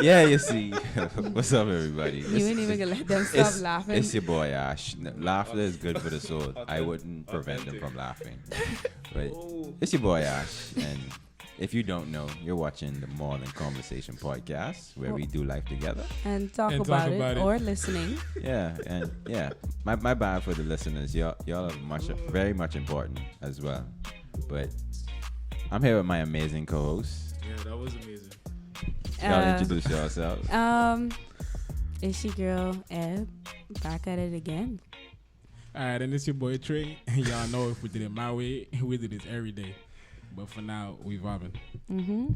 Yeah, you see. What's up, everybody? You ain't even gonna let them stop laughing. It's your boy Ash. Laughter is good for the soul. I wouldn't prevent them from laughing. But it's your boy Ash, and if you don't know, you're watching the More Than Conversation podcast, where we do life together and talk about it or listening. Yeah, and yeah, my bad for the listeners. Y'all are very much important as well. But I'm here with my amazing co-host. Yeah, that was amazing. Y'all introduce yourselves. It's your girl Ed, back at it again. Alright, and it's your boy Trey. Y'all know if we did it my way, we did this every day. But for now, we vibing. Mm-hmm.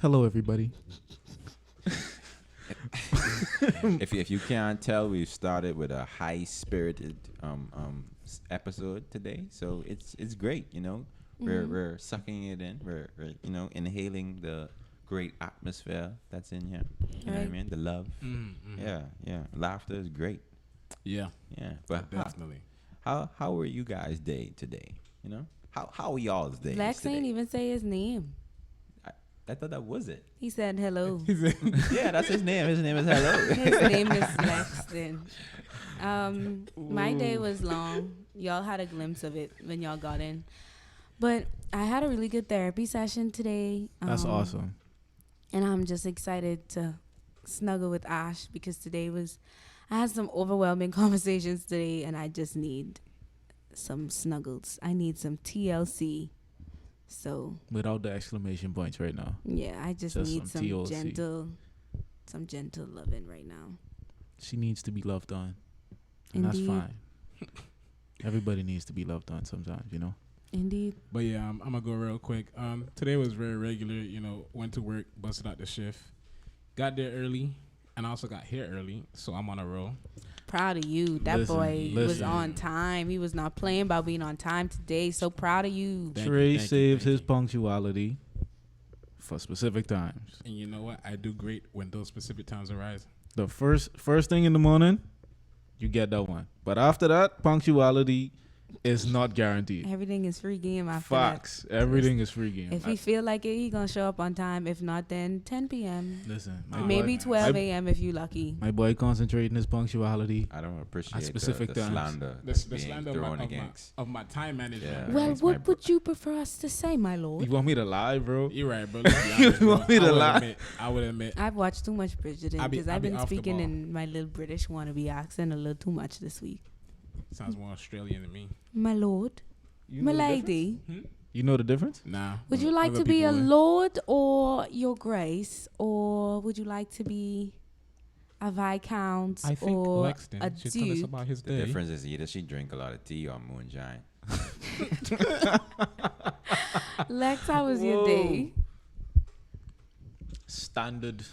Hello, everybody. If you can't tell, we've started with a high-spirited episode today, so it's great. You know, we're sucking it in. We're inhaling the great atmosphere that's in here. You know what I mean? The love. Mm-hmm. Yeah. Laughter is great. Yeah. But definitely. How were you guys' day today? You know, how were y'all's days Lex today? ain't even say his name. I thought that was it. He said hello. Yeah, that's his name. His name is Hello. His name is Lexton. My day was long. Y'all had a glimpse of it when y'all got in. But I had a really good therapy session today. That's awesome. And I'm just excited to snuggle with Ash because I had some overwhelming conversations today and I just need some snuggles. I need some TLC. So without the exclamation points right now. Yeah, I just need some TLC. gentle loving right now. She needs to be loved on. And Indeed. that's fine. Everybody needs to be loved on sometimes, you know? Indeed. But yeah, I'm gonna go real quick. Today was very regular. You know, went to work, busted out the shift, got there early, and I also got here early. So I'm on a roll. Proud of you. That boy was on time. He was not playing about being on time today. So proud of you. Trey saves his punctuality for specific times. And you know what? I do great when those specific times arise. The first thing in the morning, you get that one. But after that, punctuality is not guaranteed. Everything is free game after Facts. that. Everything is free game. If he feel like it, he gonna show up on time. If not, then 10 p.m. Listen, maybe 12 a.m. if you lucky. My boy concentrating his punctuality. I don't appreciate specific the slander the slander of my time management. Yeah. Well, what would you prefer us to say, my lord? You want me to lie, bro? You're right, bro. You want me to lie? I would admit. I've watched too much Bridgerton because I've been speaking in my little British wannabe accent a little too much this week. Sounds more Australian to me. My lord. My lady. You know the difference? Nah. Would you like to be a lord or your grace? Or would you like to be a viscount I think or Lexton a should tell us duke? about his The day. difference is either she drink a lot of tea or moonshine. Lex, how was your day? Standard.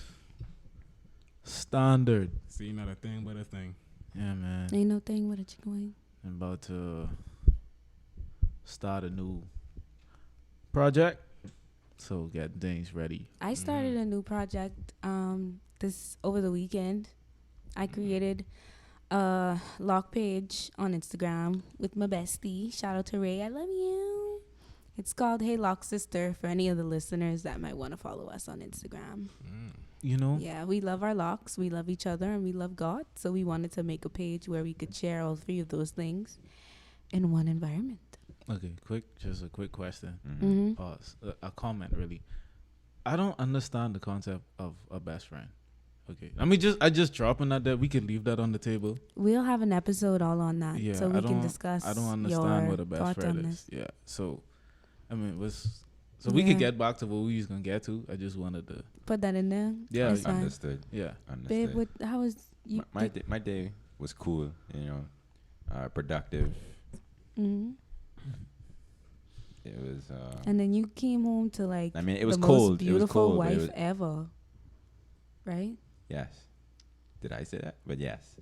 See, not a thing but a thing. Yeah, man. Ain't no thing with a chicken. I'm about to start a new project, so get things ready. I started a new project this over the weekend. I created a lock page on Instagram with my bestie. Shout out to Ray. I love you. It's called Hey Lock Sister for any of the listeners that might want to follow us on Instagram. You know? Yeah, we love our locks. We love each other and we love God. So we wanted to make a page where we could share all three of those things in one environment. Okay, just a quick question. Mm-hmm. A comment, really. I don't understand the concept of a best friend. Okay, I just dropping that we could leave that on the table. We'll have an episode all on that, Yeah, so we can discuss. I don't understand what a best friend is. Yeah, so I mean, we could get back to what we was gonna get to. I just wanted to put that in there. Yeah, understood. Yeah, understood. Babe, how was you? My day was cool. You know, productive. Mm-hmm. It was. And then you came home to like. I mean, it was the cold. Most beautiful it was cold, wife ever. Right. Yes. Did I say that? But yes.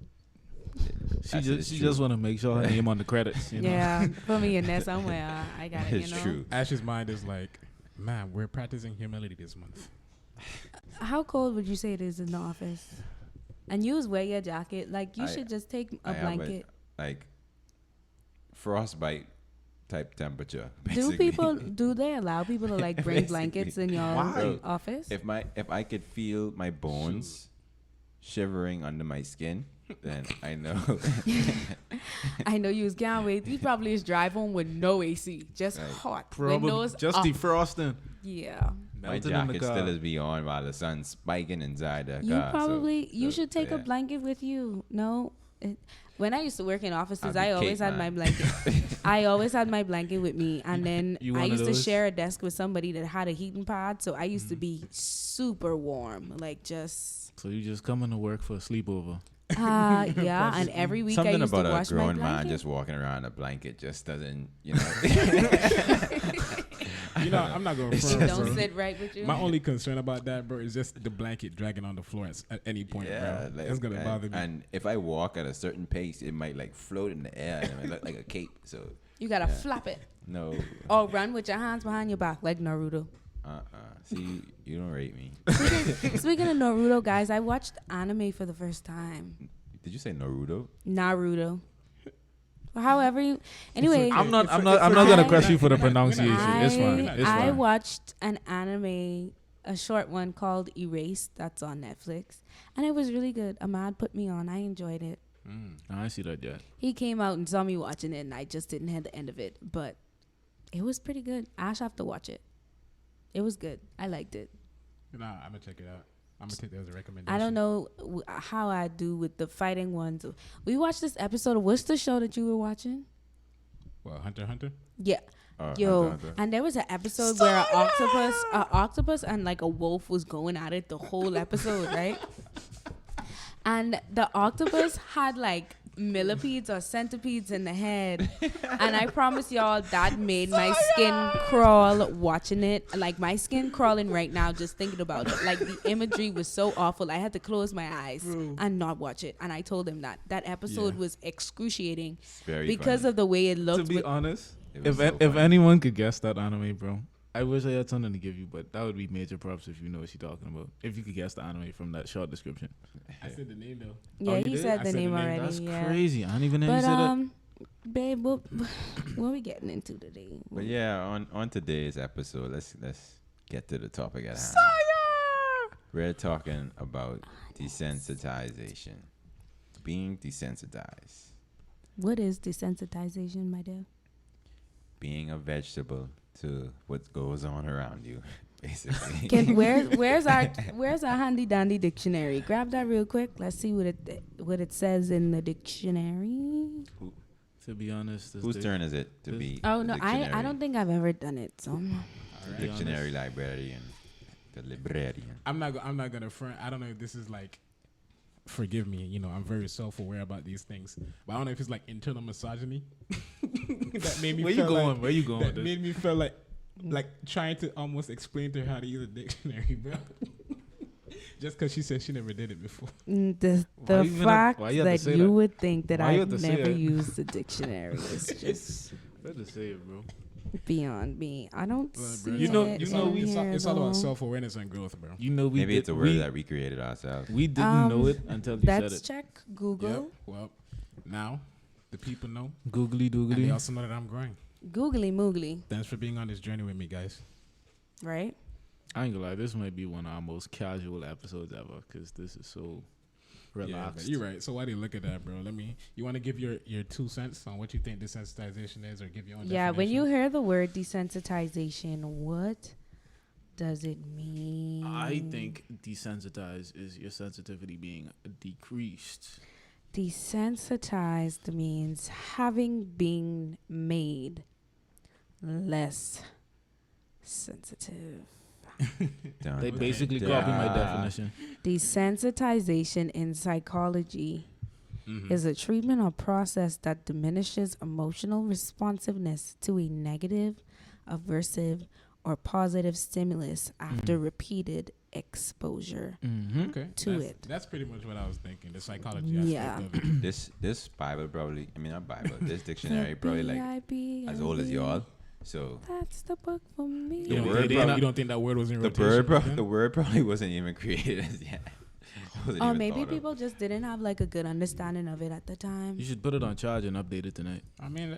She just want to make sure her name on the credits. You know? Yeah, put me in there somewhere. I got it. It's true. Ash's mind is like, man, we're practicing humility this month. How cold would you say it is in the office? And you wear your jacket. Like you should just take a blanket. Like frostbite type temperature. Do Basically. do they allow people to like bring blankets in your Why? office? If I could feel my bones shivering under my skin, then I know. I know you was can't wait. You probably just drive home with no AC, just Right. hot. Probably Windows just up. defrosting. Yeah. My Melting in the jacket car. still is be on while the sun's spiking inside the You car. probably you should take a yeah. blanket with you. No. When I used to work in offices, I'd be I always cake, had my man. blanket. I always had my blanket with me, and then You I one of used to those? share a desk with somebody that had a heating pad, so I used to be super warm, like just So you just coming to work for a sleepover. yeah. And every week I Something used about to a wash my grown man blanket. just walking around a blanket just doesn't, you know. You know, I'm not going to It front, don't bro. sit right with you. My only concern about that, bro, is just the blanket dragging on the floor at any point, Yeah, bro. like, That's gonna bother me. And if I walk at a certain pace, it might like float in the air and it might look like a cape. So You gotta Yeah. flap it no, or run with your hands behind your back like Naruto. See, you don't rate me. Speaking of Naruto, guys, I watched anime for the first time. Did you say Naruto? Naruto. However, anyway, okay. I'm not It's gonna I- crush you for the We're not- pronunciation. It's fine. It's I fine. watched an anime, a short one called Erased. That's on Netflix, and it was really good. Ahmad put me on. I enjoyed it. I see that yet. He came out and saw me watching it, and I just didn't have the end of it, but it was pretty good. Ash have to watch it. It was good. I liked it. Nah, I'm gonna check it out. I'm gonna take that as a recommendation. I don't know how I do with the fighting ones. We watched this episode of what's the show that you were watching? Well, Hunter x Hunter. Yeah. Hunter Yo, x Hunter. and there was an episode where an octopus and like a wolf was going at it the whole episode, right? And the octopus had like millipedes or centipedes in the head, and I promise y'all that made my skin crawl watching it. Like my skin crawling right now just thinking about it. Like the imagery was so awful. I had to close my eyes and not watch it. And I told him that episode Yeah. was excruciating Very because funny. of the way it looked. To be with- honest, It was if so if funny. anyone could guess that anime, bro, I wish I had something to give you, but that would be major props if you know what you're talking about. If you could guess the anime from that short description. I said the name though. yeah, you he did? said I the said the name name. already. That's yeah. crazy. I don't even know you But said that. babe, what are we getting into today? But yeah, on today's episode, let's get to the topic at hand. We're talking about desensitization, being desensitized, What is desensitization, my dear? being a vegetable to what goes on around you, basically. Where's our handy dandy dictionary? Grab that real quick. Let's see what it says in the dictionary. To be honest, this Whose day- turn is it to this- be? Oh the no, I dictionary- don't think I've ever done it. So the dictionary librarian, the librarian. I'm not gonna front. I don't know if this is like. Forgive me, you know, I'm very self-aware about these things, but I don't know if it's like internal misogyny that made me. Where you feel going? Like, Where you going with that this? made me feel like trying to almost explain to her how to use a dictionary, bro. Just because she said she never did it before. the Why you even fact why you have to that say you that? would think that Why you I've have to say never that? used the dictionary is just Better say it, bro. beyond me. I don't see You know- it you know, in here, it's all about though. self-awareness and growth, bro. You know we Maybe did, it's a word we, that we created ourselves. we didn't know Um, it until you said Let's it. check Google. Yep. Well, now the people know, Googly and they doogly. also know that I'm growing. Googly moogly, Thanks for being on this journey with me, guys. right? I ain't gonna lie, this might be one of our most casual episodes ever because this is so Yeah, relaxed. but you're right. So why do you look at that, bro? You want to give your 2 cents on what you think desensitization is, or give your own Yeah, when you definition? hear the word desensitization, what does it mean? I think desensitized is your sensitivity being decreased. Desensitized means having been made less sensitive. Dun, They dun, basically dun. copy my definition. Desensitization in psychology Mhm. is a treatment or process that diminishes emotional responsiveness to a negative, aversive, or positive stimulus after repeated exposure Mm-hmm. Okay. to that's, it. That's pretty much what I was thinking. The psychology aspect Yeah. of it. This Bible probably, I mean not Bible, this dictionary probably like as old as y'all. So That's the book for me. You The don't, word think, probably- you don't think that word was in the rotation? word, then? the word probably wasn't even created as yet. Wasn't Or even maybe thought of. people just didn't have like a good understanding of it at the time. You should put it on charge and update it tonight. I mean,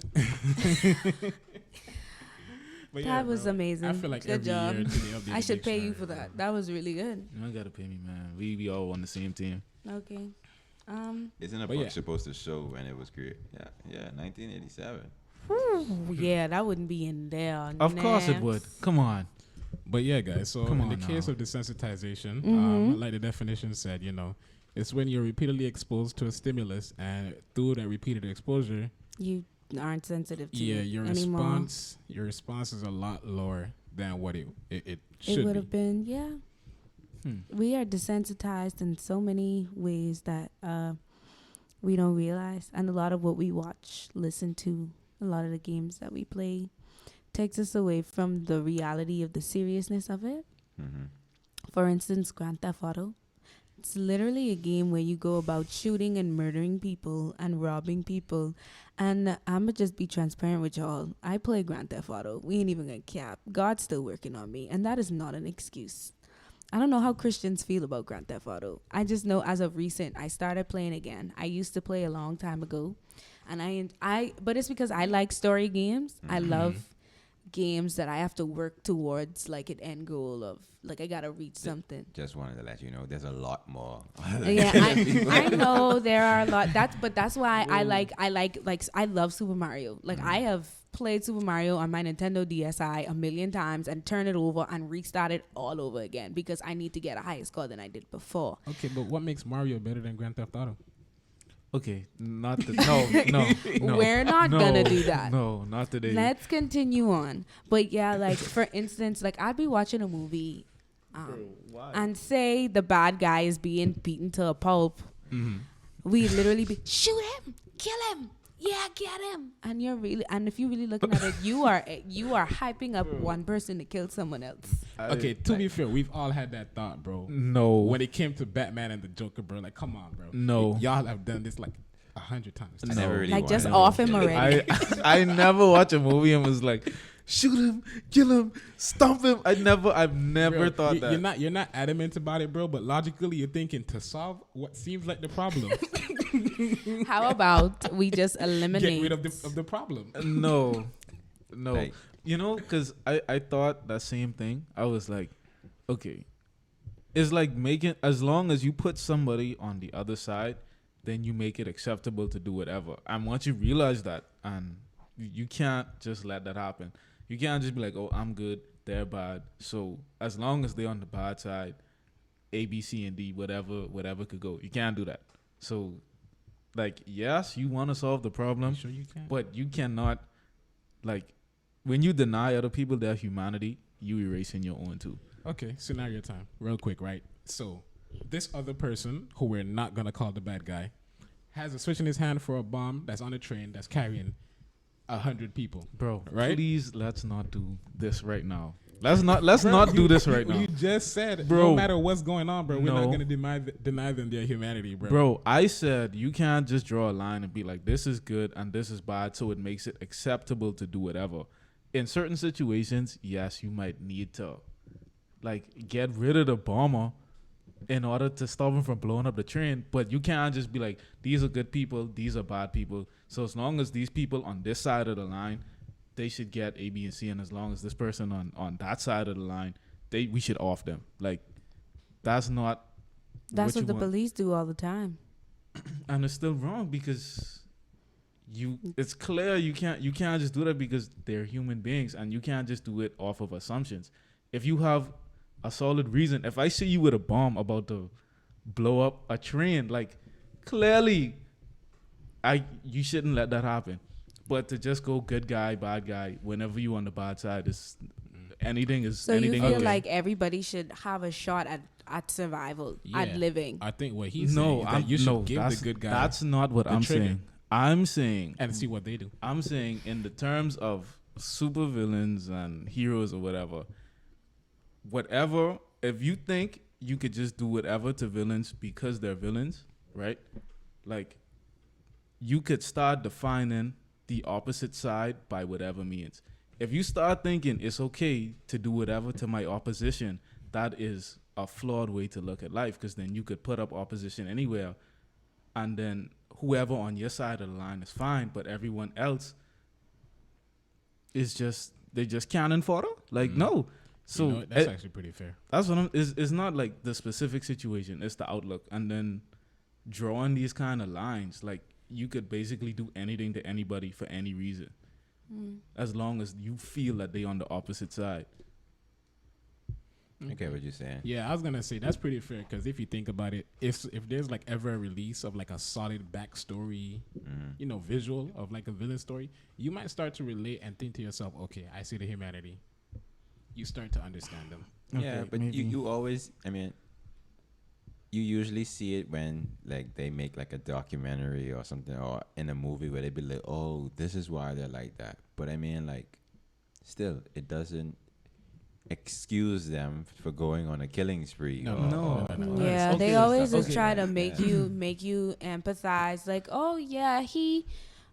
But That was bro, amazing. I feel like Good every job. year to the updated I should pay you dictionary, for bro. that. That was really good. You don't gotta pay me, man. We all on the same team. Okay. Isn't a But book yeah. supposed to show when it was created? Yeah, 1987. Yeah, that wouldn't be in there. Of course it would. Come on. But yeah, guys. So Come in the on case now. of desensitization, Mhm. like the definition said, it's when you're repeatedly exposed to a stimulus, and through that repeated exposure, You aren't sensitive to yeah, it your anymore. response is a lot lower than what it should It would be. have been, yeah. We are desensitized in so many ways that we don't realize. And a lot of what we watch, listen to, a lot of the games that we play takes us away from the reality of the seriousness of it. Mm-hmm. For instance, Grand Theft Auto. It's literally a game where you go about shooting and murdering people and robbing people. And I'm going to just be transparent with y'all. I play Grand Theft Auto. We ain't even going to cap. God's still working on me. And that is not an excuse. I don't know how Christians feel about Grand Theft Auto. I just know as of recent, I started playing again. I used to play a long time ago. And but it's because I like story games. I love games that I have to work towards, like an end goal of, like I gotta reach something. Just wanted to let you know there's a lot more. Yeah, I know there are a lot. That's why I love Super Mario. Like I have played Super Mario on my Nintendo DSi a million times and turned it over and restarted all over again because I need to get a higher score than I did before. Okay, but what makes Mario better than Grand Theft Auto? Okay, not the no. We're not gonna do that. No, not today. Let's continue on. But yeah, like for instance, like I'd be watching a movie and say the bad guy is being beaten to a pulp. We literally be shoot him, kill him, yeah, get him. And if you're really looking at it, you are hyping up one person to kill someone else. Okay, to be fair, we've all had that thought, bro. No. When it came to Batman and the Joker, bro, like, come on, bro. No. Y'all have done this like 100 times. I never really Like just wanted off to. him already. I never watched a movie and was like, shoot him, kill him, stomp him. I've never Bro, thought that. You're not adamant about it, bro, but logically you're thinking to solve what seems like the problem. How about we just eliminate? Get rid of the problem. No. Like- You know, because I thought that same thing. I was like, okay. It's like as long as you put somebody on the other side, then you make it acceptable to do whatever. And once you realize that, and you can't just let that happen. You can't just be like, oh, I'm good, they're bad. So as long as they're on the bad side, A, B, C, and D, whatever could go. You can't do that. So, like, yes, you want to solve the problem, Sure you can. but you cannot, like, when you deny other people their humanity, you erasing your own too. Okay, scenario time. Real quick, right? So, this other person, who we're not going to call the bad guy, has a switch in his hand for a bomb that's on a train that's carrying 100 people. Bro, Right? please let's not do this right now. Let's not do this right now. You just said, Bro. no matter what's going on, bro, we're not No. going to deny them their humanity, bro. Bro, I said you can't just draw a line and be like, this is good and this is bad, so it makes it acceptable to do whatever. In certain situations, yes, you might need to, like, get rid of the bomber in order to stop him from blowing up the train. But you can't just be like, these are good people, these are bad people. So as long as these people on this side of the line, they should get A, B, and C. And as long as this person on that side of the line, we should off them. Like, that's not That's what you the want. police do all the time. And it's still wrong because it's clear you can't just do that because they're human beings and you can't just do it off of assumptions. If you have a solid reason, if I see you with a bomb about to blow up a train, like, clearly you shouldn't let that happen. But to just go good guy, bad guy, whenever you on the bad side, is anything is So you anything feel okay. like everybody should have a shot at survival, Yeah. at living. I think what he's no, saying is that you should give that's, the good guy that's not what the I'm trigger. saying. I'm saying and see what they do. I'm saying in the terms of supervillains and heroes or whatever, if you think you could just do whatever to villains because they're villains, right? Like, you could start defining the opposite side by whatever means. If you start thinking it's okay to do whatever to my opposition, that is a flawed way to look at life, because then you could put up opposition anywhere and then whoever on your side of the line is fine, but everyone else it's just they just cannon fodder. Like no. So You know, that's actually pretty fair. that's what I'm. It's not like the specific situation. It's the outlook, and then drawing these kind of lines. Like you could basically do anything to anybody for any reason, as long as you feel that they on the opposite side. Okay, what you saying? Yeah, I was gonna say that's pretty fair because if you think about it, if there's like ever a release of like a solid backstory, you know, visual of like a villain story, you might start to relate and think to yourself, okay, I see the humanity. You start to understand them. Yeah, but you always, I mean, you usually see it when like they make like a documentary or something or in a movie where they be like, oh, this is why they're like that. But I mean, like, still, it doesn't excuse them for going on a killing spree. No. Yeah, Okay, they so always stuff. just Okay. try to make you empathize. Like, oh yeah, he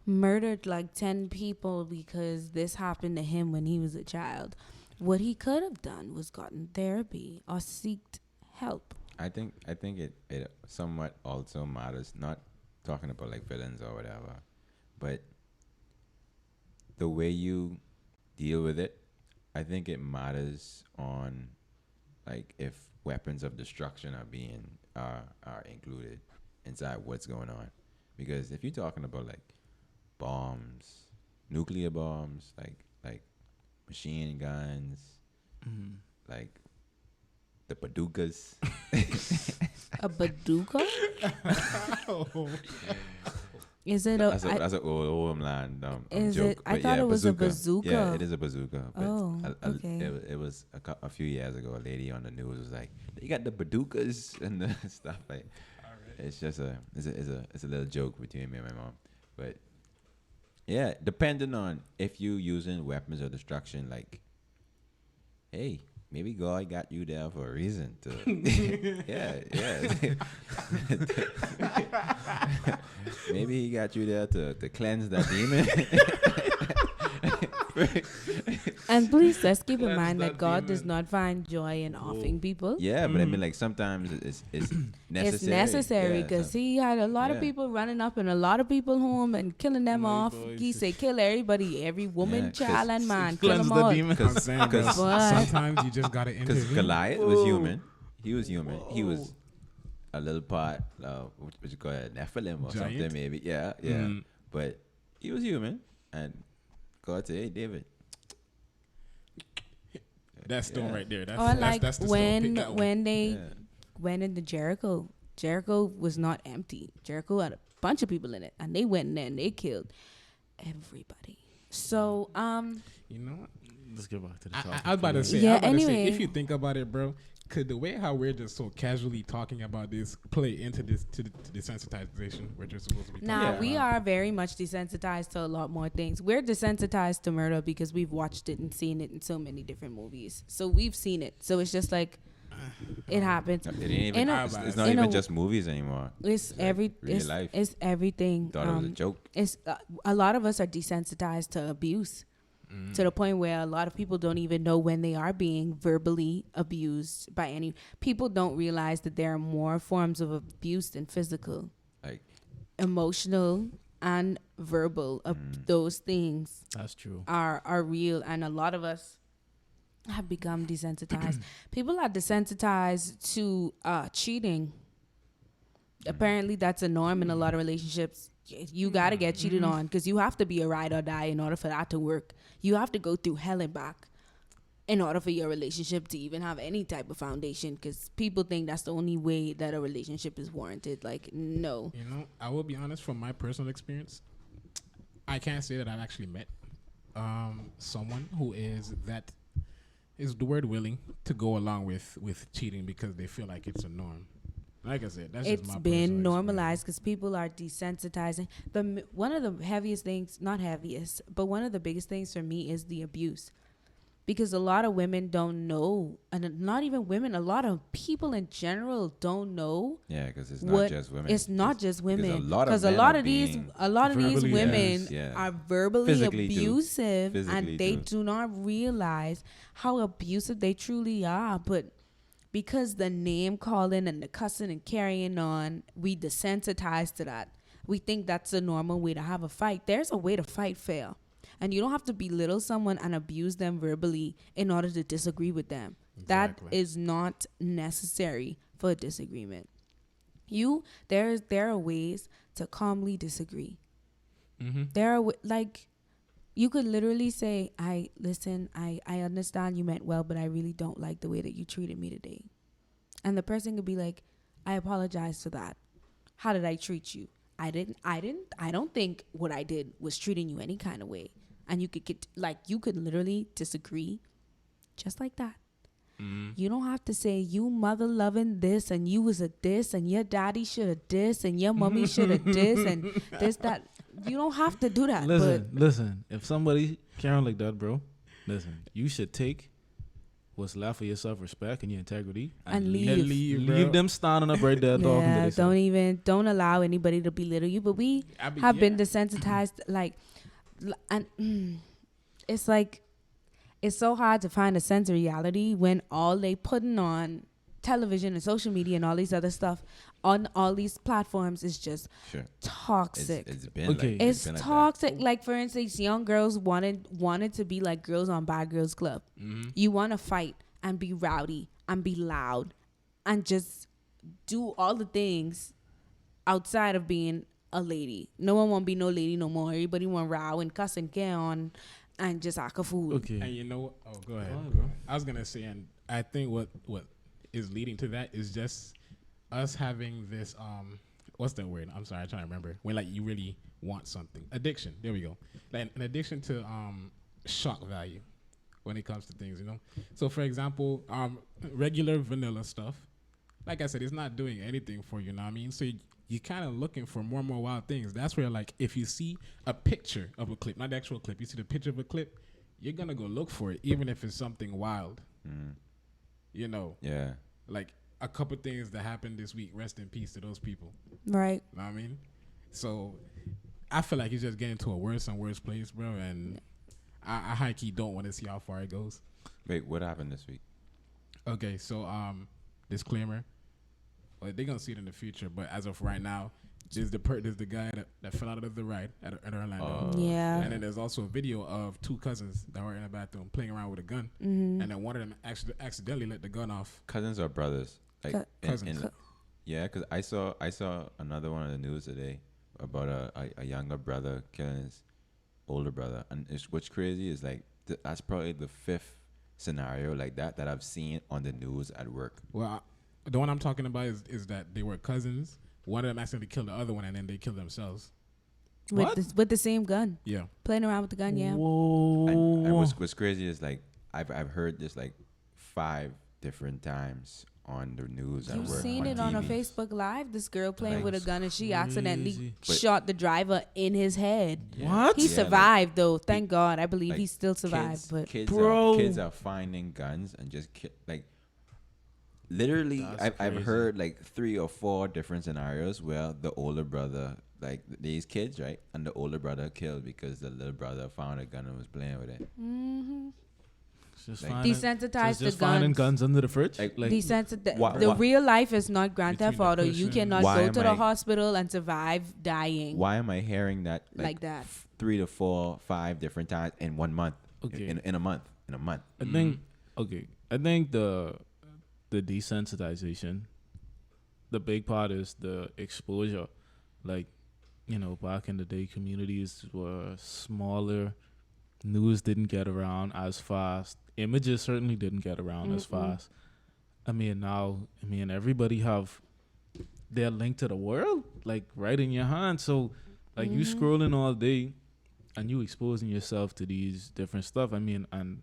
murdered like 10 people because this happened to him when he was a child. What he could have done was gotten therapy or seeked help. I think it somewhat also matters, not talking about like villains or whatever, but the way you deal with it. I think it matters on like if weapons of destruction are included inside what's going on, because if you're talking about like bombs, nuclear bombs, like machine guns, like the bazookas. A bazooka? Is it a? That's an old homeland Is joke. it? I but thought yeah, it was a bazooka. Yeah, it is a bazooka. But Oh, okay. It was a few years ago. A lady on the news was like, "They got the bazookas and the stuff." Like, it's just it's a little joke between me and my mom. But yeah, depending on if you using weapons of destruction, like, hey, maybe God got you there for a reason to. yeah. Maybe he got you there to cleanse that demon. And please, let's keep in Cleanse mind that that God does demon. not find joy in offing people. Yeah, but I mean, like, sometimes it's necessary. It's necessary Yeah, because so- he had a lot of Yeah. people running up in a lot of people home and killing them Like, off. boys, He say kill everybody, every woman, Yeah, child, 'cause and man. Kill Cleanse them the all. demon. I'm saying, bro, But- sometimes you just gotta Because intervene. Goliath was human. He was human. He was a little part, what you call it, Nephilim or Giant? something, maybe. Yeah. But he was human. And God said, hey, David. That stone Yeah. right there. That's, Or like that's the stone. Pick when that one. when they Yeah. went into Jericho. Jericho was not empty. Jericho had a bunch of people in it, and they went in there and they killed everybody. So You know what? Let's get back to the I topic. was about to say, Yeah, I was about to say, anyway. if you think about it, bro, could the way how we're just so casually talking about this play into this to desensitization, which we're supposed to be talking now about? we are very much desensitized to a lot more things. We're desensitized to murder because we've watched it and seen it in so many different movies. So we've seen it. So it's just like it happens. It ain't even, In a- it's not in even a- just movies anymore. It's like every real it's, life. it's everything. Thought it was a joke. It's a lot of us are desensitized to abuse to the point where a lot of people don't even know when they are being verbally abused by any. People don't realize that there are more forms of abuse than physical, Like, emotional, and verbal. Those things That's true. are real, and a lot of us have become desensitized. People are desensitized to cheating. Apparently, that's a norm in a lot of relationships. You got to get cheated on because you have to be a ride or die in order for that to work. You have to go through hell and back in order for your relationship to even have any type of foundation, because people think that's the only way that a relationship is warranted. Like, no. You know, I will be honest, from my personal experience, I can't say that I've actually met someone who is the word willing to go along with cheating because they feel like it's a norm. Like I said, that's just It's my been personal normalized because people are desensitizing. One of the heaviest things, not heaviest, but one of the biggest things for me is the abuse. Because a lot of women don't know, and not even women, a lot of people in general don't know. yeah, because it's not What just women. it's not just women, a lot of because a men lot are of these being verbally women abused, yeah. are verbally Physically too. abusive, Physically and they too. do not realize how abusive they truly are. But because the name calling and the cussing and carrying on, we desensitize to that. We think that's a normal way to have a fight. There's a way to fight fair. And you don't have to belittle someone and abuse them verbally in order to disagree with them. Exactly. That is not necessary for a disagreement. There are ways to calmly disagree. There are like, you could literally say, I understand you meant well, but I really don't like the way that you treated me today. And the person could be like, I apologize for that. How did I treat you? I don't think what I did was treating you any kind of way. And you could literally disagree just like that. You don't have to say you mother loving this and you was a this and your daddy should have this and your mommy should have this and this, that. You don't have to do that. Listen. If somebody caring like that, bro, listen. You should take what's left of your self-respect and your integrity and leave. Leave them standing up right there talking to themselves. Don't allow anybody to belittle you. But we have been desensitized, and it's like, it's so hard to find a sense of reality when all they putting on television and social media and all these other stuff on all these platforms is just toxic. It's been okay. like, It's been toxic. Like, like, for instance, young girls wanted to be like girls on Bad Girls Club. You want to fight and be rowdy and be loud and just do all the things outside of being a lady. No one want to be no lady no more. Everybody want to row and cuss and get on and just act a fool. Okay. And you know what? Oh, go ahead. Bro. I was going to say, and I think what is leading to that is just us having this, what's that word? I'm sorry, I'm trying to remember. When, like, you really want something. Addiction. There we go. Like, an addiction to shock value when it comes to things, you know? So, for example, regular vanilla stuff, like I said, it's not doing anything for you, know what I mean? So, you're kind of looking for more and more wild things. That's where, like, if you see a picture of a clip, not the actual clip, you see the picture of a clip, you're going to go look for it, even if it's something wild. You know? Yeah. Like, a couple things that happened this week, rest in peace to those people. Right. Know what I mean? So, I feel like it's just getting to a worse and worse place, bro, and I high-key don't want to see how far it goes. Wait, what happened this week? Okay, so, disclaimer. Well, they're going to see it in the future, but as of right now, there's the guy that fell out of the ride at Orlando. Yeah. And then there's also a video of two cousins that were in a bathroom playing around with a gun. And then one of them accidentally let the gun off. Cousins or brothers? Like Cousins. Yeah, because I saw another one on the news today about a younger brother killing his older brother. And what's crazy is, like, that's probably the fifth scenario like that I've seen on the news at work. Well, the one I'm talking about is that they were cousins. One of them accidentally killed the other one, and then they killed themselves. With the same gun. Yeah. Playing around with the gun, yeah. Whoa. And what's crazy is, like, I've heard this like 5 different times on the news at You've work. seen it on a TV. Facebook Live. This girl playing Like, with a gun and she crazy. accidentally But- shot the driver in his head. Yeah. He Yeah, survived though. Thank God. I believe like, he still survived. But kids are finding guns and just like literally That's I've crazy. heard like 3 or 4 different scenarios where the older brother, like these kids, right, and the older brother killed because the little brother found a gun and was playing with it. Just Like- finding, desensitize just the finding guns. guns under the fridge. Like, Desensitize. Why- The why- real life is not Grand Between Theft the Auto. You cushions. cannot Why go am to the I- hospital and survive dying why am I hearing that like that. 3 to 4, 5 different times in 1 month? Okay. In a month. I think I think the desensitization, the big part is the exposure. Like, you know, back in the day, communities were smaller. News didn't get around as fast. Images certainly didn't get around as fast. I mean, now, everybody have their link to the world, like, right in your hand. So, like, you scrolling all day and you exposing yourself to these different stuff. I mean, and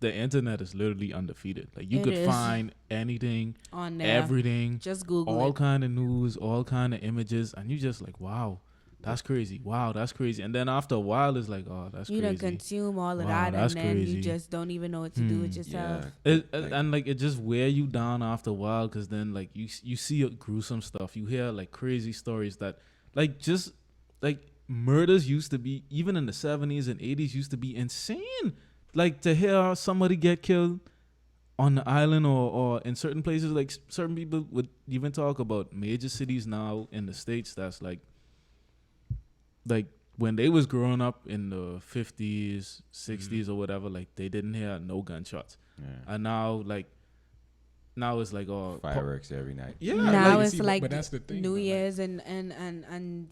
the internet is literally undefeated. Like, you It could is. find anything, On there. everything, Just Google all it. kind of news, all kind of images, and you just like, wow, that's crazy. Wow, that's crazy. And then after a while, it's like, oh, that's You don't crazy. consume all of Wow, that, and that's then crazy. you just don't even know what to do with yourself. Yeah. And like, it just wear you down after a while, because then, like, you see gruesome stuff. You hear like crazy stories that, like, just like murders used to be, even in the 70s and 80s, used to be insane. Like, to hear somebody get killed on the island or in certain places, like certain people would even talk about major cities now in the States that's like when they was growing up in the 50s, 60s or whatever, like they didn't hear no gunshots. Yeah. And now it's like Fireworks every night. yeah, Now like, it's like but that's the thing, New though, like- Year's and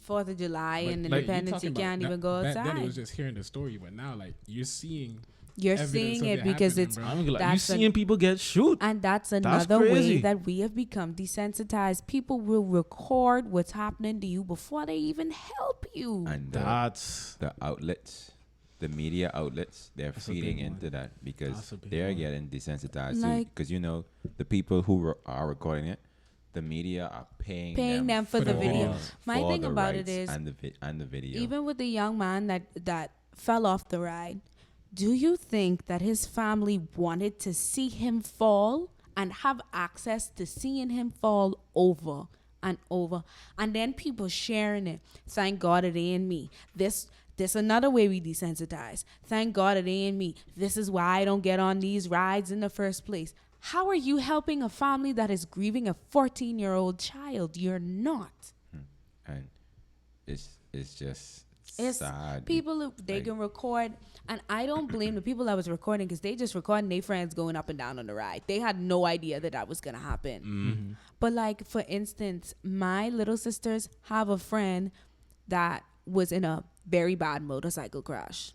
4th of July But, and like, Independence. You talking can't about even go Back then it outside. was just hearing the story, but now like you're seeing You're evidence seeing of it because happening, it's bro. I'm like, you that's seeing people get shoot. and that's another way crazy. that we have become desensitized. People will record what's happening to you before they even help you. And That's the outlets, the media outlets, they're That's a feeding big into one. that because That's a big they're one. getting desensitized Like- because the people who are recording it, the media are paying them for the video. cause. My for thing the about it rights is, and the video. even with the young man that fell off the ride, do you think that his family wanted to see him fall and have access to seeing him fall over and over, and then people sharing it? Thank God it ain't me. This another way we desensitize. Thank God it ain't me. This is why I don't get on these rides in the first place. How are you helping a family that is grieving a 14-year-old child? You're not. And it's just It's sad. people they Like- can record, and I don't blame the people that was recording because they just recording their friends going up and down on the ride. They had no idea that was gonna happen. But like for instance, my little sisters have a friend that was in a very bad motorcycle crash.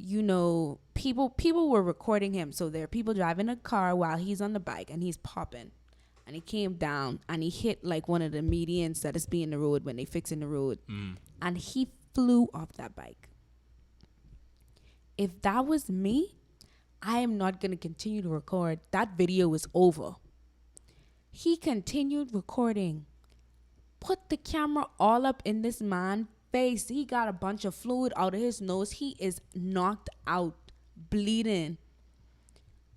You know, people were recording him. So there are people driving a car while he's on the bike and he's popping. And he came down and he hit like one of the medians that is being the road when they fixing the road. And he flew off that bike. If that was me, I am not going to continue to record. That video is over. He continued recording. Put the camera all up in this man's face. He got a bunch of fluid out of his nose. He is knocked out, bleeding.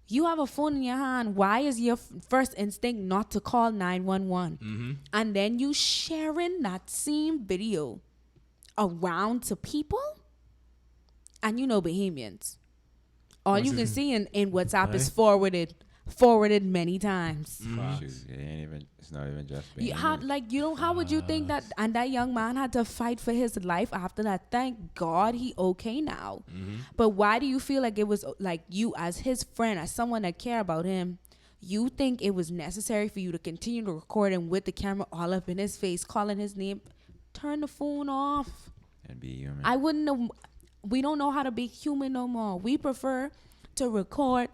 You have a phone in your hand. Why is your first instinct not to call 911? And then you sharing that same video around to people? And you know Bahamians. All you can see in WhatsApp is forwarded many times. Shoot, it's not even just being How would you think that? And that young man had to fight for his life after that. Thank God he okay now. But why do you feel like it was like you as his friend, as someone that care about him, you think it was necessary for you to continue to record him with the camera all up in his face, calling his name? Turn the phone off. and be human. I wouldn't know. We don't know how to be human no more. We prefer to record.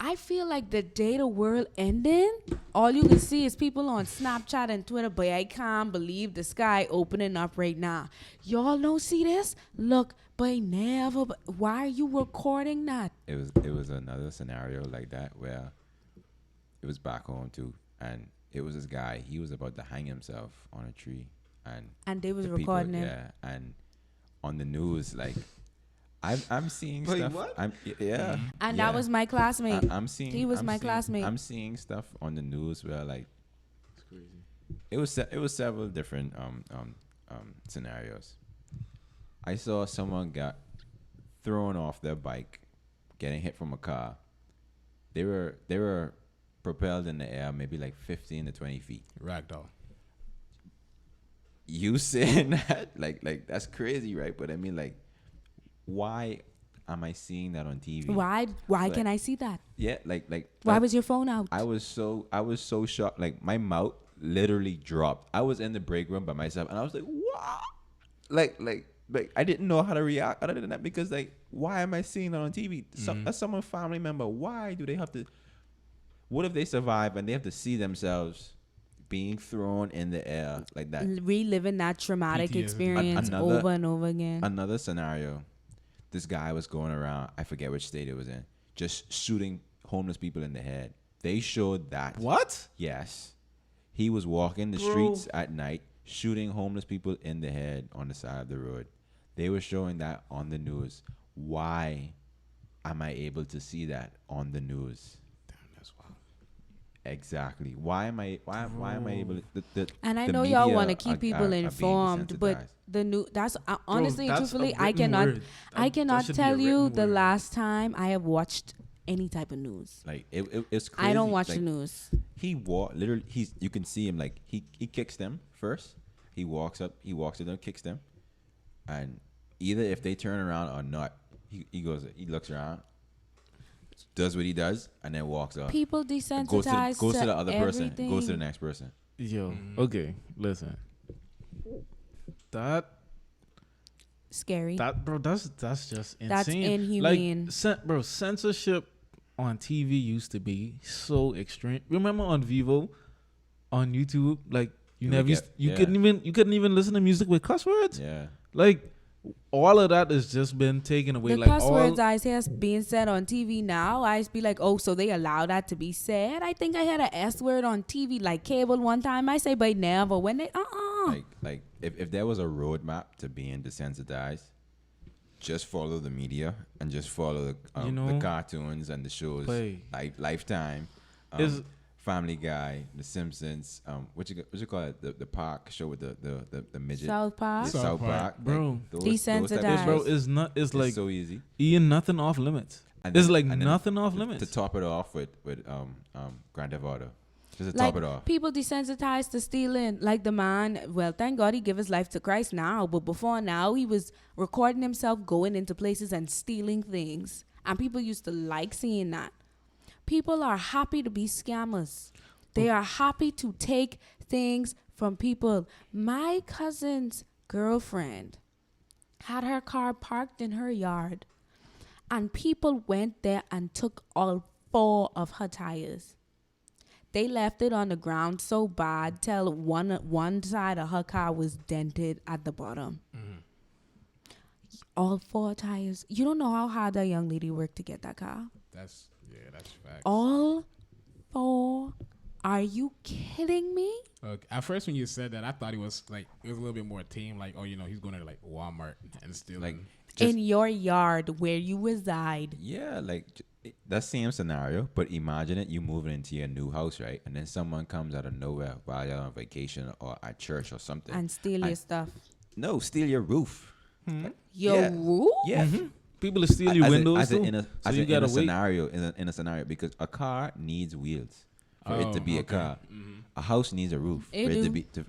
I feel like the day the world ending, all you can see is people on Snapchat and Twitter, but I can't believe the sky opening up right now. Y'all don't see this? Look, but never. Why are you recording that? It was another scenario like that where it was back home too, and it was this guy. He was about to hang himself on a tree, And they was the recording people, him. yeah, and on the news, like I'm seeing Wait, stuff. what? And And yeah. that was my classmate. I'm seeing. He was I'm my seeing- classmate. I'm seeing stuff on the news where like It's crazy. it was several different scenarios. I saw someone got thrown off their bike, getting hit from a car. They were propelled in the air maybe like 15 to 20 feet. Ragdoll. You saying that like that's crazy, right? But I mean, like, why am I seeing that on TV? Why Like- can I see that? Yeah, like Why was your phone out? I was so shocked. Like my mouth literally dropped. I was in the break room by myself, and I was like, "What?" Like I didn't know how to react other than that because like, why am I seeing that on TV? As someone family member, why do they have to? What if they survive and they have to see themselves being thrown in the air like that? Reliving that traumatic PTSD. experience Another- over and over again. Another scenario, this guy was going around, I forget which state it was in, just shooting homeless people in the head. They showed that. What? Yes. He was walking the streets at night, shooting homeless people in the head on the side of the road. They were showing that on the news. Why am I able to see that on the news? Damn, that's wild. Exactly. Why am I able to And I the know y'all media want to keep are people being informed, but desensitized. the new that's honestly and that's a truthfully, I written cannot word. I That cannot should be a tell you written the word. last time I have watched any type of news. Like it's crazy. I don't watch like, the news. He walked literally. You can see him like he kicks them first, He walks up to them, kicks them, and either if they turn around or not, he looks around, does what he does, and then walks off. People desensitized Goes to the other everything. person. Goes to the next person. Yo, okay, listen. That Scary. bro, that's just insane. That's inhumane. Like, censorship on TV used to be so extreme. Remember on Vivo, on YouTube, like you couldn't even listen to music with cuss words. Yeah. Like all of that has just been taken away. The Like cuss all words I hear being said on TV now, I just be like, oh, so they allow that to be said? I think I had an S word on TV, like cable one time. I say, but never. When they, Like if there was a roadmap to being desensitized, just follow the media and just follow the cartoons and the shows, like Lifetime, Family Guy, The Simpsons, what you call it, the park show with the midget, South Park, South Park, bro. Like, Desensitized. Bro, it's like so easy. Ian, nothing off limits. And It's then- like and then nothing off limits. To top it off with Grand Theft Auto, just to like top it off. people desensitized to stealing. Like the man, well, thank God he gave his life to Christ now, but before now he was recording himself going into places and stealing things, and people used to like seeing that. People are happy to be scammers. They are happy to take things from people. My cousin's girlfriend had her car parked in her yard, and people went there and took all 4 of her tires. They left it on the ground so bad till one side of her car was dented at the bottom. All 4 tires. You don't know how hard that young lady worked to get that car. That's facts. All 4. Are you kidding me? At first, when you said that, I thought it was a little bit more tame. Like, oh, he's going to like Walmart and steal. Like In your yard where you reside. yeah, like that same scenario, but imagine it, you moving into your new house, right? And then someone comes out of nowhere while you're on vacation or at church or something. And steal your stuff. No, steal your roof. Your roof? Yeah. People will steal your windows too. In a scenario, because a car needs wheels for it to be a car. A house needs a roof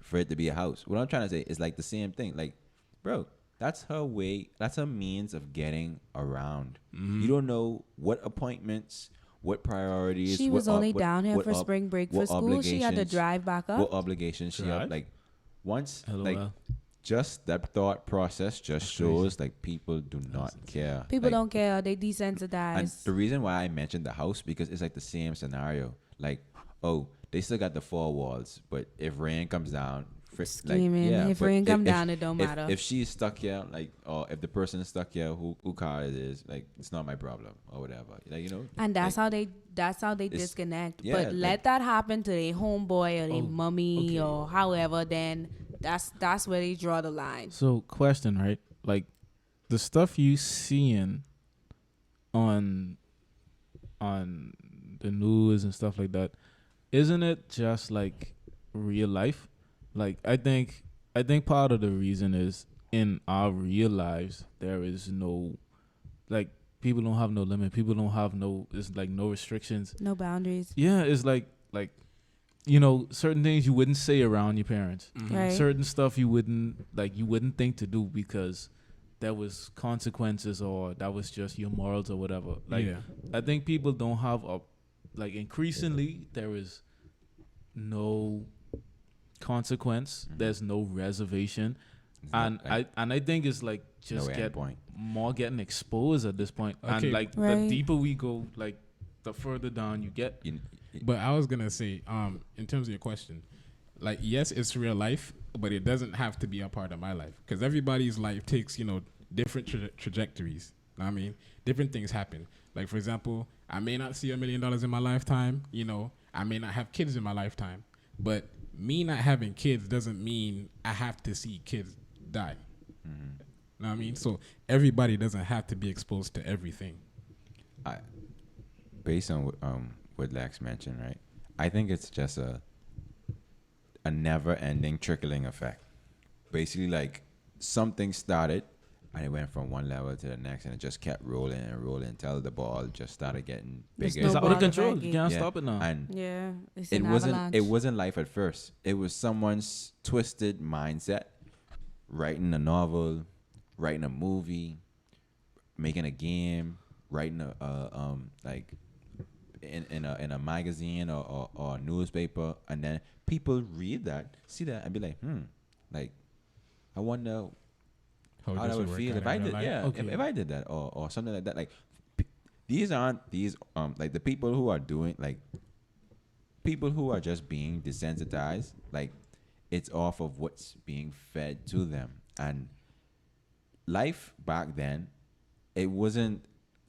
for it to be a house. What I'm trying to say is like the same thing. Like, bro, that's her way. That's her means of getting around. You don't know what appointments, what priorities. She was only down here for spring break for school. She had to drive back up. What obligations she had? Like, once, LOL. like, just that thought process just shows like people do not care. People Like, don't care. They desensitized. and the reason why I mentioned the house, because it's like the same scenario. Like, oh, they still got the 4 walls, but if rain comes down, Screaming. If but rain come down, it don't matter. If she's stuck here, like, or if the person is stuck here, who car it is, like, it's not my problem or whatever. Like, and that's like, how they disconnect. yeah, But like- let that happen to their homeboy or their mummy or however, then that's where they draw the line. So, question, right? Like the stuff you seeing on the news and stuff like that, isn't it just like real life? Like I think part of the reason is in our real lives there is no, like, people don't have no limit. People don't have it's like no restrictions. No boundaries. Yeah, it's like certain things you wouldn't say around your parents. Right. Certain stuff you wouldn't think to do because there was consequences or that was just your morals or whatever. Like, Yeah. I think people don't have increasingly there is no consequence. There's no reservation. And I think it's like just getting exposed at this point. Okay. And like Right. the deeper we go, like the further down you get. But I was gonna say, in terms of your question, like, yes, it's real life, but it doesn't have to be a part of my life because everybody's life takes different trajectories. Know what I mean, different things happen. Like, for example, I may not see $1 million in my lifetime. I may not have kids in my lifetime, but me not having kids doesn't mean I have to see kids die. Know what I mean? So everybody doesn't have to be exposed to everything. Based on what Lex mentioned, right? I think it's just a never-ending trickling effect. Basically, like, something started, And it went from one level to the next, and it just kept rolling and rolling until the ball just started getting There's bigger. It's no out of ball control. effect. You can't Yeah. stop it now. And Yeah, it's it an wasn't avalanche. it wasn't life at first. It was someone's twisted mindset, writing a novel, writing a movie, making a game, writing like in a magazine or a newspaper, and then people read that, see that, and be like, like, I wonder how this that would work feel out if in I real did, life? yeah, Okay. if I did that or something like that. Like, these aren't these like the people who are doing, like, people who are just being desensitized. Like, it's off of what's being fed to them. And life back then, it wasn't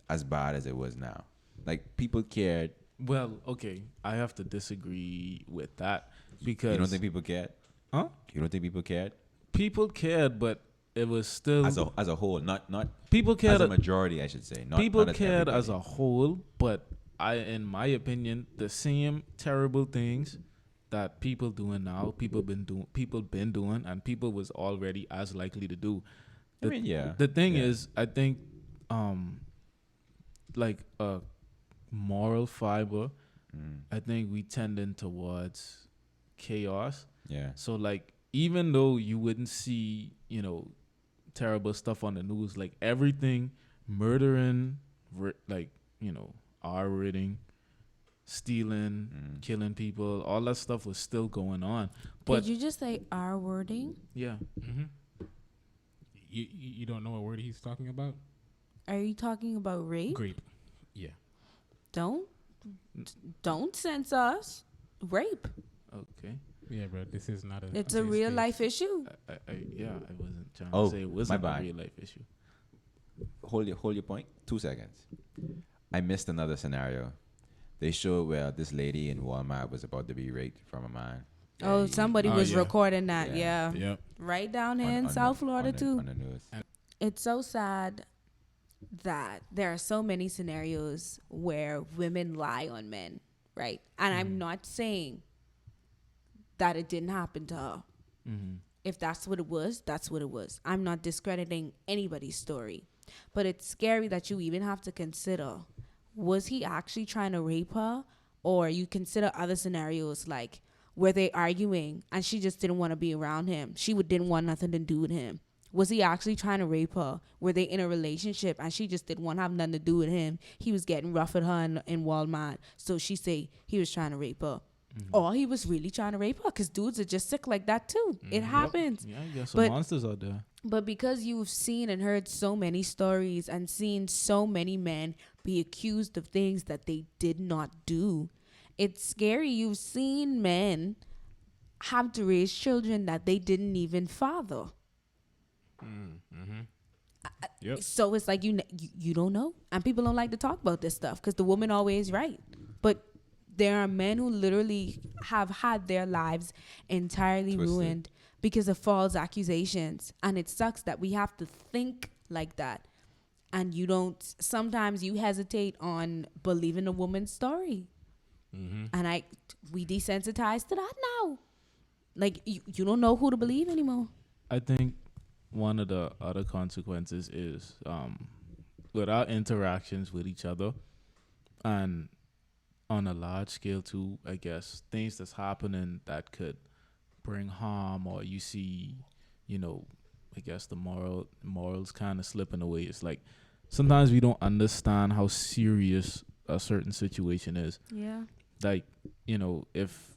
as bad as it was now. Like, people cared. Well, okay, I have to disagree with that because You don't think people cared? huh? You don't think people cared People cared, but it was still as a whole, not people as cared. a majority, I should say. Not People not as cared everybody. as a whole, but in my opinion, the same terrible things that people doing now, people been doing, and people was already as likely to do. I mean, yeah. The thing yeah. is, I think, like a moral fiber, I think we tending towards chaos. Yeah. So like, even though you wouldn't see, terrible stuff on the news, like everything, murdering, like, R-rating, stealing, killing people, all that stuff was still going on. But Did you just say R wording? yeah, Mm-hmm. You don't know what word he's talking about? Are you talking about rape? Grape. Yeah. Don't censor us. Rape. okay. Yeah, bro. This is not a. It's a real life issue. I wasn't trying Oh, to say it my wasn't a bad. real life issue. Hold your point. 2 seconds. I missed another scenario. They showed where this lady in Walmart was about to be raped from a man. Oh, somebody Oh, was yeah. recording that. Yeah. Yeah. Yep. Right down here On- in on South the- Florida on the- too. on the news. It's so sad that there are so many scenarios where women lie on men, right? And I'm not saying that it didn't happen to her. Mm-hmm. If that's what it was, that's what it was. I'm not discrediting anybody's story. But it's scary that you even have to consider, was he actually trying to rape her? Or you consider other scenarios like where they arguing and she just didn't want to be around him. She didn't want nothing to do with him. Was he actually trying to rape her? Were they in a relationship and she just didn't want to have nothing to do with him? He was getting rough at her in Walmart. So she say he was trying to rape her. Or he was really trying to rape her, because dudes are just sick like that too. It happens. Yeah, you got some But- monsters out there. But because you've seen and heard so many stories and seen so many men be accused of things that they did not do, it's scary. You've seen men have to raise children that they didn't even father. Yep. So it's like you don't know, and people don't like to talk about this stuff because the woman always right. But there are men who literally have had their lives entirely Twisted. ruined because of false accusations, and it sucks that we have to think like that. And you don't. Sometimes you hesitate on believing a woman's story, and we desensitized to that now. Like you don't know who to believe anymore. I think one of the other consequences is with our interactions with each other, and on a large scale too, I guess, things that's happening that could bring harm, or you see, I guess the morals kind of slipping away. It's like sometimes we don't understand how serious a certain situation is. Yeah. Like, if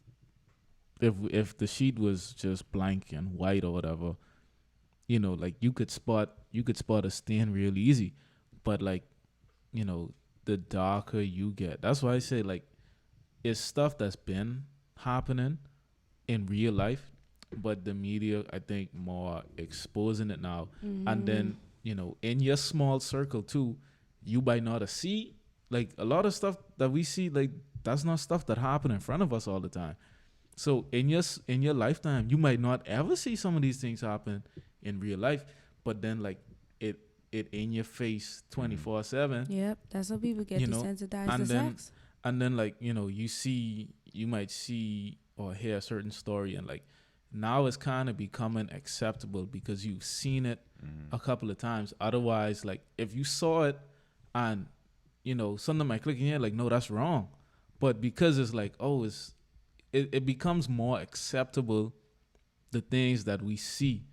the sheet was just blank and white or whatever, like you could spot a stain real easy. But like, the darker you get, that's why I say, like, it's stuff that's been happening in real life, but the media, I think, more exposing it now. And then, in your small circle too, you might not see, like, a lot of stuff that we see, like, that's not stuff that happen in front of us all the time. So in your lifetime, you might not ever see some of these things happen in real life, but then like it in your face 24/7. Yep. That's how people get desensitized and to then sex. and then like you might see or hear a certain story, and like now it's kind of becoming acceptable because you've seen it a couple of times. Otherwise, like if you saw it and something might click in here, like, no, that's wrong. But because it's like, it becomes more acceptable, the things that we see.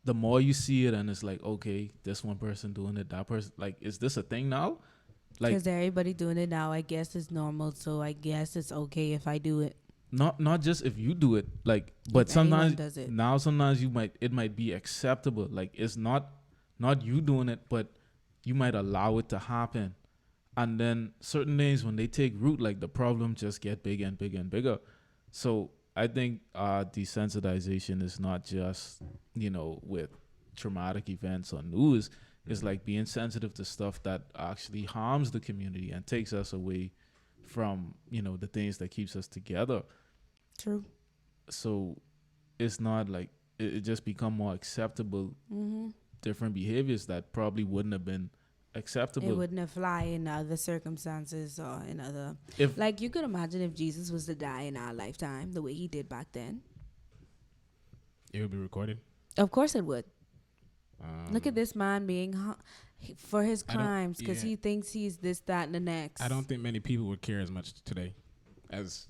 The more you see it, and it's like, okay, this one person doing it, that person, like, is this a thing now? Like, Because everybody doing it now, I guess it's normal. So I guess it's okay if I do it. not just if you do it, like, but If anyone sometimes does it. now sometimes it might be acceptable. Like, it's not you doing it, but you might allow it to happen. And then certain things, when they take root, like, the problem just get bigger and bigger and bigger. So I think desensitization is not just, with traumatic events or news. It's like being sensitive to stuff that actually harms the community and takes us away from, the things that keeps us together. True. So it's not like it just become more acceptable, different behaviors that probably wouldn't have been acceptable. It wouldn't have fly in other circumstances or in other. If Like, you could imagine if Jesus was to die in our lifetime the way he did back then. It would be recorded. Of course it would. Look at this man being for his crimes because he thinks he's this, that, and the next. I don't think many people would care as much today as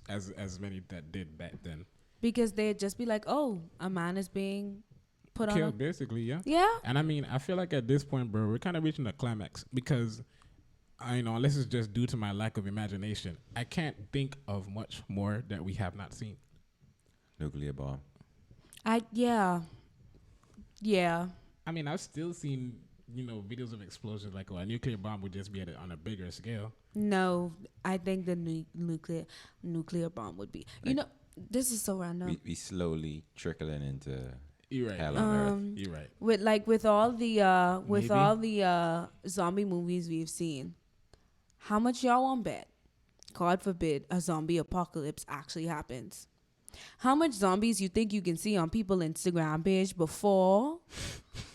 many that did back then. Because they'd just be like, oh, a man is being put on. Killed, basically, yeah. Yeah. And I mean, I feel like at this point, bro, we're kind of reaching a climax because, unless it's just due to my lack of imagination, I can't think of much more that we have not seen. Nuclear bomb. Yeah. I mean, I've still seen, videos of explosions like a nuclear bomb would just be on a bigger scale. No, I think the nuclear bomb would be. Like, this is so random. We slowly trickling into You're right. hell on earth. You're right. With all the Maybe. all the zombie movies we've seen, how much y'all want bet? God forbid a zombie apocalypse actually happens. How much zombies you think you can see on people Instagram page before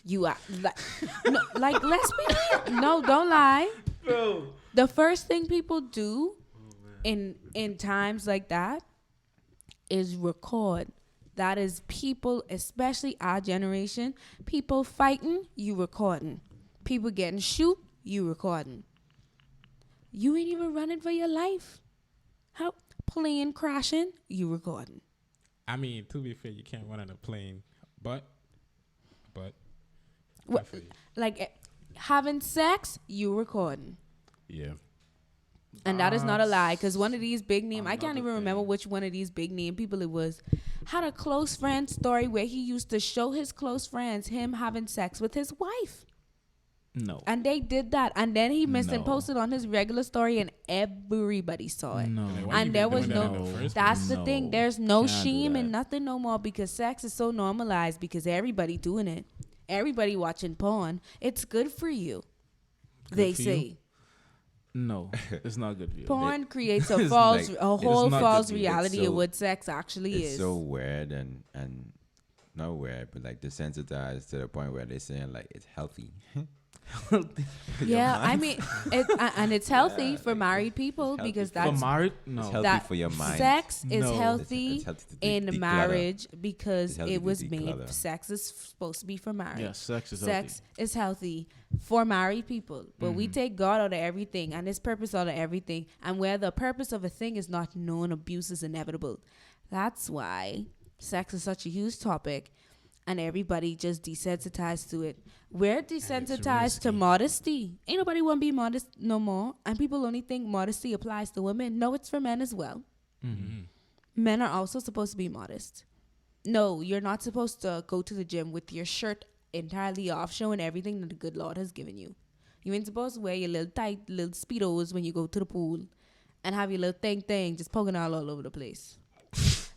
you like let's be real. No, don't lie. Bro. The first thing people do in times like that is record. That is people, especially our generation, people fighting, you recording. People getting shoot, you recording. You ain't even running for your life. How plane crashing, you recording. I mean, to be fair, you can't run on a plane, but What, I feel you. like having sex, you recording. Yeah. And that is not a lie, because one of these big name, I can't another even remember thing. which one of these big name people it was, had a close friend story where he used to show his close friends him having sex with his wife. No. And they did that. And then he missed and No. posted on his regular story and everybody saw it. No. Like, why And you there even was doing that in no, the first that's place? the thing. No. There's no Can't do shame and that. nothing no more because sex is so normalized because everybody doing it. Everybody watching porn. It's good for you. They for say. you? No, it's not good for you. Porn creates a It's false, like- a it's whole not false good for you. It's reality so- of what sex actually It's is. so weird and not weird, but like desensitized to the point where they're saying like it's healthy. Yeah, I mean, and it's healthy for married people healthy because for that's For married? It's No. healthy that for your mind. sex is No. healthy It's healthy to in declutter. marriage because It's healthy it to was made. declutter. Sex is supposed to be for marriage. Yeah, sex is Sex is healthy for married people, but we Mhm. take God out of everything and His purpose out of everything. And where the purpose of a thing is not known, abuse is inevitable. That's why sex is such a huge topic, and everybody just desensitized to it. We're desensitized to risky. modesty. Ain't nobody want to be modest no more, and people only think modesty applies to women. No, it's for men as well. Mm-hmm. Men are also supposed to be modest. No, you're not supposed to go to the gym with your shirt entirely off, showing everything that the good Lord has given you. You ain't supposed to wear your little tight little Speedos when you go to the pool and have your little thing just poking all over the place.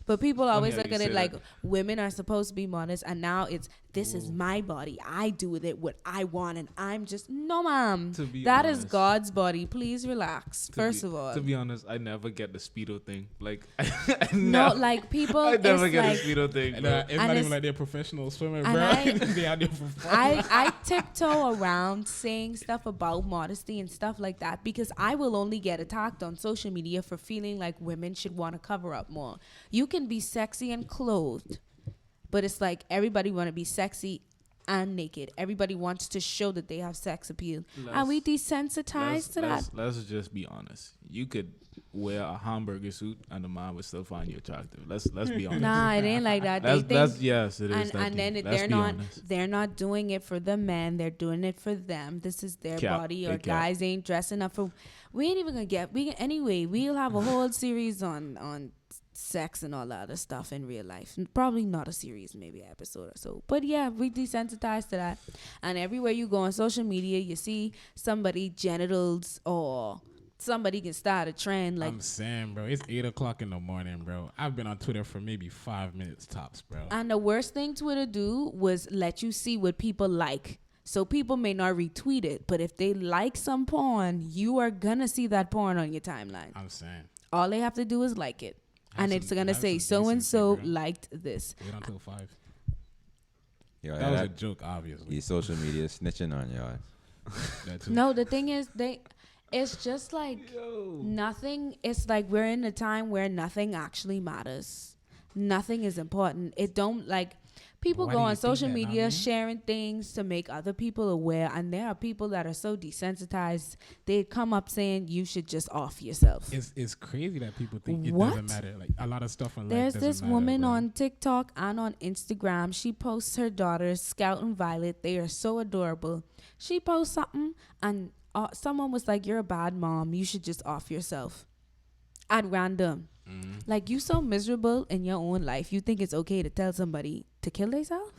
But people always how look you at it say like that. women are supposed to be modest, and now it's this is my body. I do with it what I want, and I'm just no, ma'am. To be That is honest. God's body. Please relax. First of all, To be honest, I never get the Speedo thing. Like, no, like people. I never it's get like, a Speedo thing. And, bro. it's And not it's- even like they're professional swimmers, and bro. I- they out there for fun. I tiptoe around saying stuff about modesty and stuff like that because I will only get attacked on social media for feeling like women should want to cover up more. You can be sexy and clothed, but it's like everybody want to be sexy and naked. Everybody wants to show that they have sex appeal. And we desensitized to that. Let's just be honest. You could wear a hamburger suit and the man would still find you attractive. Let's be honest. Nah, it ain't like that. Yes, it is. And then they're not doing it for the men. They're doing it for them. This is their body. Or guys ain't dressing up for. We ain't even gonna anyway. We'll have a whole series on sex and all that other stuff in real life. Probably not a series, maybe an episode or so. But yeah, we desensitized to that. And everywhere you go on social media, you see somebody genitals or somebody can start a trend. Like I'm saying, bro, it's 8 o'clock in the morning, bro. I've been on Twitter for maybe 5 minutes tops, bro. And the worst thing Twitter do was let you see what people like. So people may not retweet it, but if they like some porn, you are gonna see that porn on your timeline. I'm saying. All they have to do is like it. And it's going to say so-and-so liked this. Wait until 5. Yo, that was a joke, obviously. Your social media snitching on y'all. No, the thing is, it's just like nothing. It's like we're in a time where nothing actually matters. Nothing is important. It don't like... People go on social media sharing things to make other people aware, and there are people that are so desensitized, they come up saying you should just off yourself. It's crazy that people think it doesn't matter. Like a lot of stuff on There's this woman on TikTok and on Instagram. She posts her daughters, Scout and Violet. They are so adorable. She posts something, and someone was like, "You're a bad mom. You should just off yourself." At random. Like, you so miserable in your own life, you think it's okay to tell somebody to kill themselves?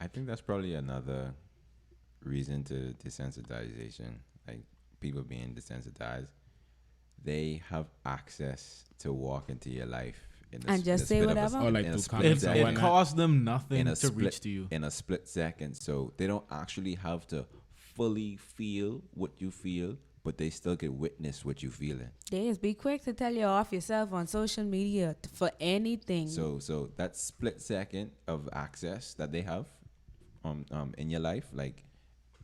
I think that's probably another reason to desensitization. Like, people being desensitized, they have access to walk into your life and just say whatever. Or like it costs them nothing to reach to you in a split second. So they don't actually have to fully feel what you feel, but they still can witness what you feeling. They just be quick to tell you off yourself on social media for anything. So that split second of access that they have in your life, like,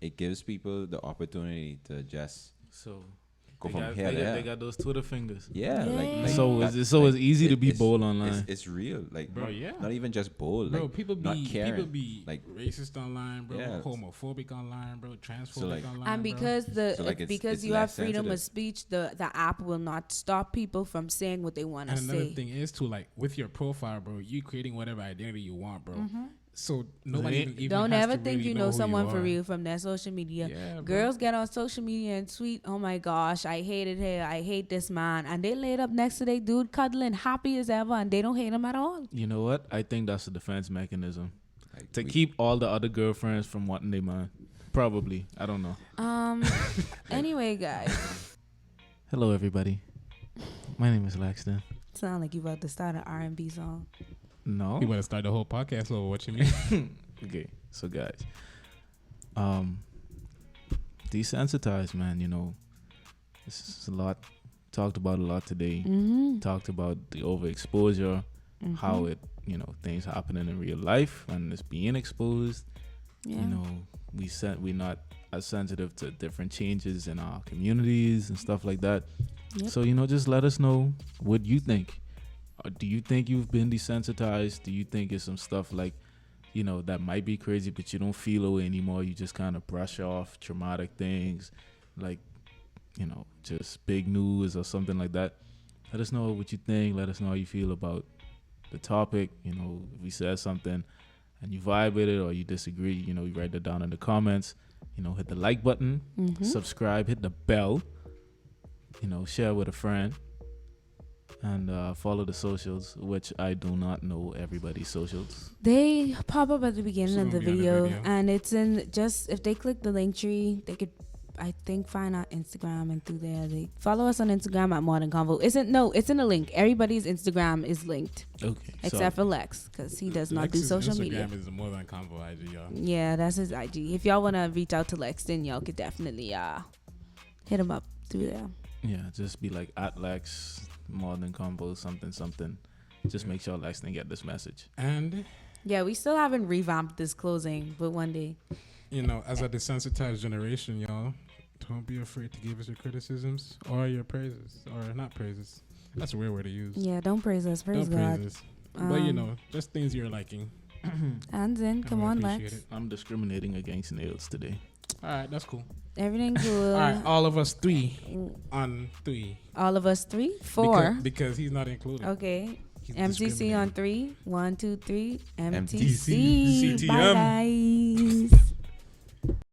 it gives people the opportunity to just go from here to there. They got those Twitter fingers. Yeah. It's easy to be bold online. It's real. Like, bro, yeah. Not even just bold. Bro, like, people be like racist online, bro. Yeah. Homophobic online, bro. Transphobic online. And because it's you have less freedom sensitive. of speech, the app will not stop people from saying what they want to say. And another thing is too, like, with your profile, bro, you creating whatever identity you want, bro. So nobody even don't has ever to think really you know someone who for you are. real from their social media. Yeah, girls get on social media and tweet, "Oh my gosh, I hated her. I hate this man," and they laid up next to their dude cuddling, happy as ever, and they don't hate him at all. You know what? I think that's a defense mechanism Like, to keep all the other girlfriends from wanting their man. Probably. I don't know. Anyway, guys. Hello, everybody. My name is Lexton. Sound like you about to start an R&B song. No. You want to start the whole podcast over? What you mean? Okay, so guys, desensitized, man. You know, this is a lot talked about a lot today. Talked about the overexposure, how it, things happening in real life and it's being exposed. Yeah. You know, we're not as sensitive to different changes in our communities and stuff like that. Yep. So just let us know what you think. Do you think you've been desensitized? Do you think it's some stuff like, that might be crazy, but you don't feel away anymore? You just kind of brush off traumatic things, like, just big news or something like that. Let us know what you think. Let us know how you feel about the topic. If we said something and you vibe with it or you disagree, you write that down in the comments. Hit the like button, subscribe, hit the bell, share with a friend. And follow the socials, which I do not know everybody's socials. They pop up at the beginning of the video, and it's in if they click the link tree, they could, I think, find our Instagram, and through there they follow us on Instagram at Modern Convo. It's in the link. Everybody's Instagram is linked, okay, except for Lex, because he does not do social media. Instagram is More Than Convo IG, y'all. Yeah, that's his IG. If y'all want to reach out to Lexton, y'all could definitely hit him up through there. Yeah, just be like @Lex, Modern Convo, something. Just make sure Lexton get this message. And yeah, we still haven't revamped this closing, but one day. As a desensitized generation, y'all, don't be afraid to give us your criticisms or your praises, or not praises. That's a weird word to use. Yeah, don't praise us. Praise don't God. praise us. But just things you're liking. Hands in. Come on, appreciate Lex. it. I'm discriminating against nails today. All right, that's cool. Everything good. All right, all of us 3 on 3. All of us 3, 4. Because he's not included. Okay. He's MTC on discriminating. 3. 1, 2, 3. MTC. MTC. Bye, CTM. guys.